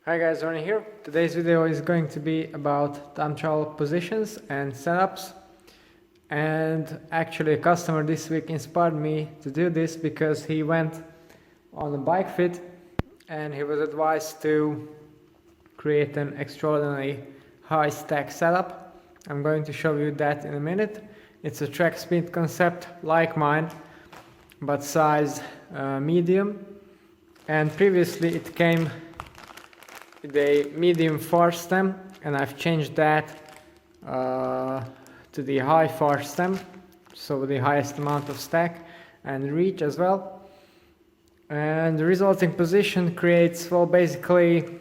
Hi guys, Ronnie here. Today's video is going to be about time trial positions and setups. And actually a customer this week inspired me to do this because he went on a bike fit and he was advised to create an extraordinarily high stack setup. I'm going to show you that in a minute. It's a track speed concept like mine, but size medium. And previously it came with a medium far stem, and I've changed that to the high far stem, so the highest amount of stack and reach as well. And the resulting position creates, well, basically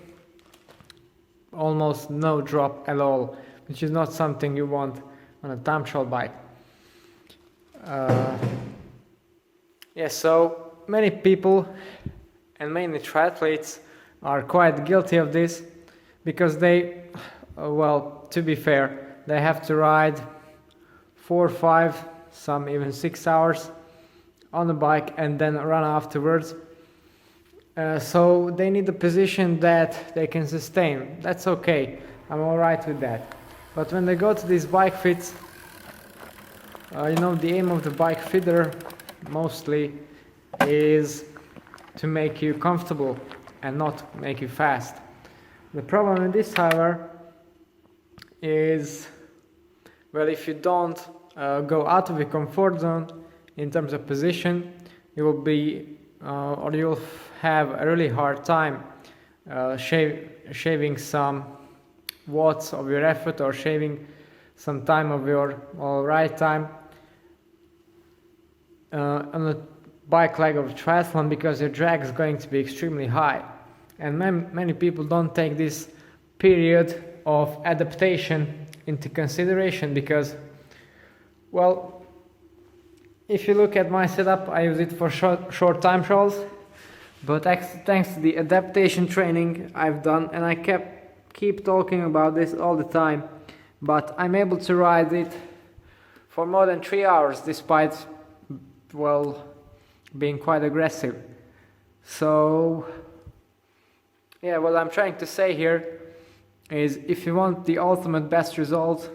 almost no drop at all, which is not something you want on a time trial bike. So many people and mainly triathletes are quite guilty of this because they, well, to be fair, they have to ride 4, 5, some even 6 hours on the bike and then run afterwards. So they need a position that they can sustain. That's okay, I'm alright with that. But when they go to these bike fits, the aim of the bike fitter mostly is to make you comfortable and not make you fast. The problem with this, however, is, well, if you don't go out of your comfort zone in terms of position, you will be or you'll have a really hard time shaving some watts of your effort or shaving some time of your ride time on a bike leg of triathlon, because your drag is going to be extremely high. And many people don't take this period of adaptation into consideration because, well, if you look at my setup, I use it for short time trials, but thanks to the adaptation training I've done, and I keep talking about this all the time, but I'm able to ride it for more than 3 hours despite, well, being quite aggressive. So yeah, what I'm trying to say here is, if you want the ultimate best result,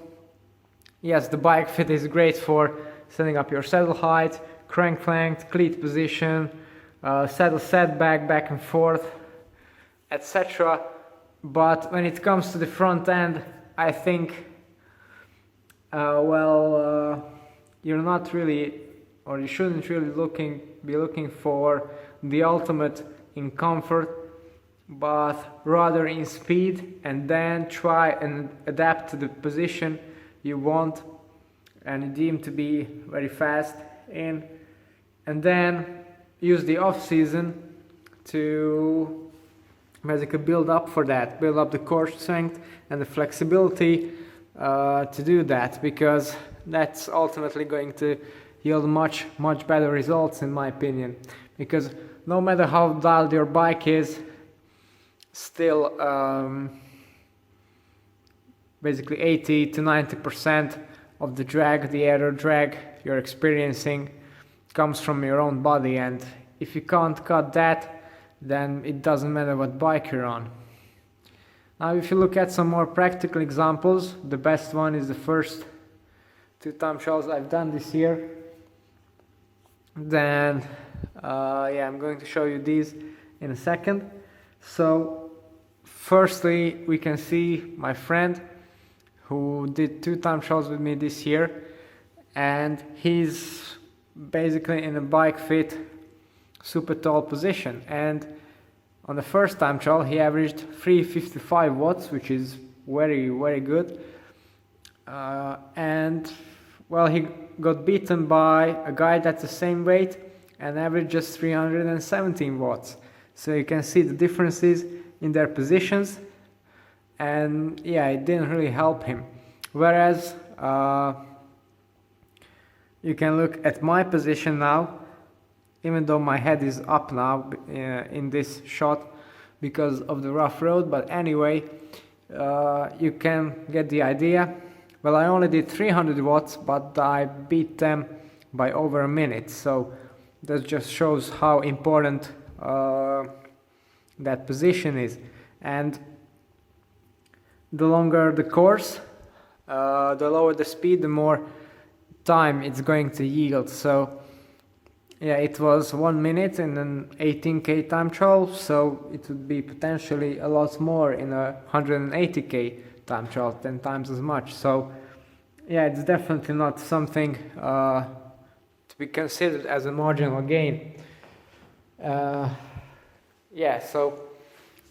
yes, the bike fit is great for setting up your saddle height, crank length, cleat position, saddle setback, back and forth, etc. But when it comes to the front end, I think you're not really, or you shouldn't really be looking for the ultimate in comfort, but rather in speed, and then try and adapt to the position you want and deem to be very fast in, and then use the off season to basically build up for that, build up the core strength and the flexibility to do that, because that's ultimately going to yield much better results, in my opinion. Because no matter how dialed your bike is, still basically 80 to 90% of the drag, the error drag you're experiencing, comes from your own body, and if you can't cut that, then it doesn't matter what bike you're on. Now, if you look at some more practical examples, the best one is the first 2 time trials I've done this year. Then I'm going to show you these in a second. So firstly, we can see my friend who did 2 time trials with me this year, and he's basically in a bike fit super tall position, and on the first time trial he averaged 355 watts, which is very good, and well, he got beaten by a guy that's the same weight and averaged just 317 watts. So you can see the differences in their positions, and yeah, it didn't really help him. Whereas you can look at my position now, even though my head is up now in this shot because of the rough road, but anyway, you can get the idea. Well, I only did 300 watts, but I beat them by over a minute, so that just shows how important that position is. and the longer the course, the lower the speed, the more time it's going to yield. So yeah, it was 1 minute in an 18k time trial, so it would be potentially a lot more in a 180k time trial, 10 times as much. So yeah, it's definitely not something to be considered as a marginal gain. Yeah, so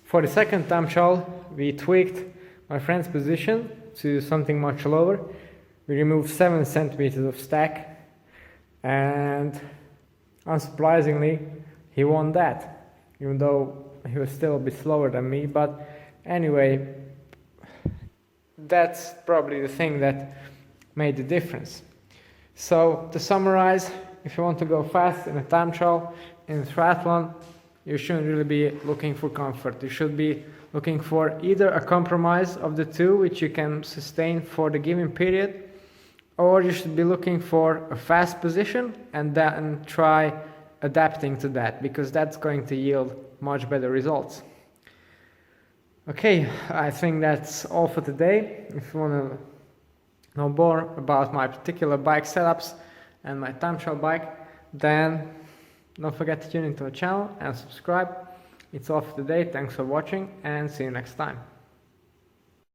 for the second time trial, we tweaked my friend's position to something much lower. We removed 7 centimeters of stack, and unsurprisingly, he won that, even though he was still a bit slower than me. But anyway, that's probably the thing that made the difference. So to summarize, if you want to go fast in a time trial, in a triathlon, you shouldn't really be looking for comfort. You should be looking for either a compromise of the two, which you can sustain for the given period, or you should be looking for a fast position and then try adapting to that, because that's going to yield much better results. Okay, I think that's all for today. If you want to know more about my particular bike setups and my time trial bike, then don't forget to tune into the channel and subscribe. It's all for today. Thanks for watching, and see you next time.